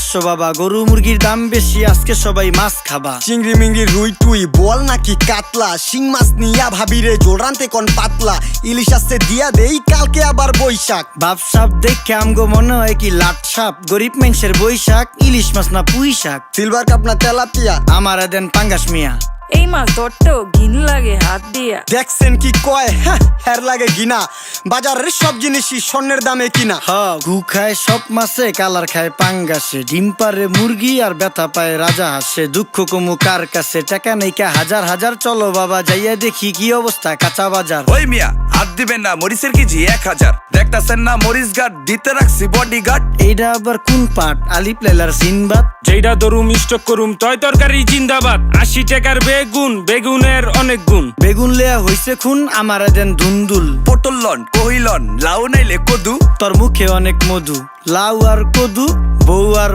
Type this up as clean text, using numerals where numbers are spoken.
500 বাবা, গরু মুরগির দাম বেশি, আজকে সবাই মাছ খাবা। চিংড়ি মিংড়ি রুই টুই বল নাকি কাতলা, শিং মাছ নিয়া ভাবিরে জোল রানতে কোন পাতলা, ইলিশ আসছে দিয়া দেই কালকে আবার বৈশাখ। বাপ সাপ দেখে আমগো মনে হয় কি লাট সাপ, গরিব মানুষের বৈশাখ, ইলিশ মাছ না পুঁই শাক। সিলভার কাপ না তেলাপিয়া, আমারে দেন পাঙ্গাস মিয়া। এই মাছ ধরতেও ঘিন লাগে হাত দিয়া। দেখছেন কি কয়, হের লাগে গিনা, বাজারের সব জিনিসই স্বর্ণের দামে কিনা। হ, ঘু খায় সব মাছে, কালার খায় পাঙ্গাসে, ডিম পারে মুরগি আর ব্যথা পায় রাজা হাসে। দুঃখ কমু কার কাছে, টাকা নেই কা হাজার হাজার, চলো বাবা যাইয়া দেখি কি অবস্থা কাঁচা বাজার। ওই মিয়া হাত দিবেন না, মরিচের কেজি 1000। দেখতাছেন না মরিচ গার্ড দিতে রাখছি বডি গার্ড। এইটা আবার কোন পাট, আলিপ লাইলার সিনবাদ? যেইটা ধরুম স্টক করুম তয় তরকারি জিন্দাবাদ। 80 টাকার বেগুন, বেগুনের অনেক গুণ। বেগুন লেয়া হইছে খুন, আমারে দেন ধুন্দুল। পটল লন, কহিলন, লাউ নাইলে কদু। তোর মুখে অনেক মধু, লাউ আর কদু, বউ আর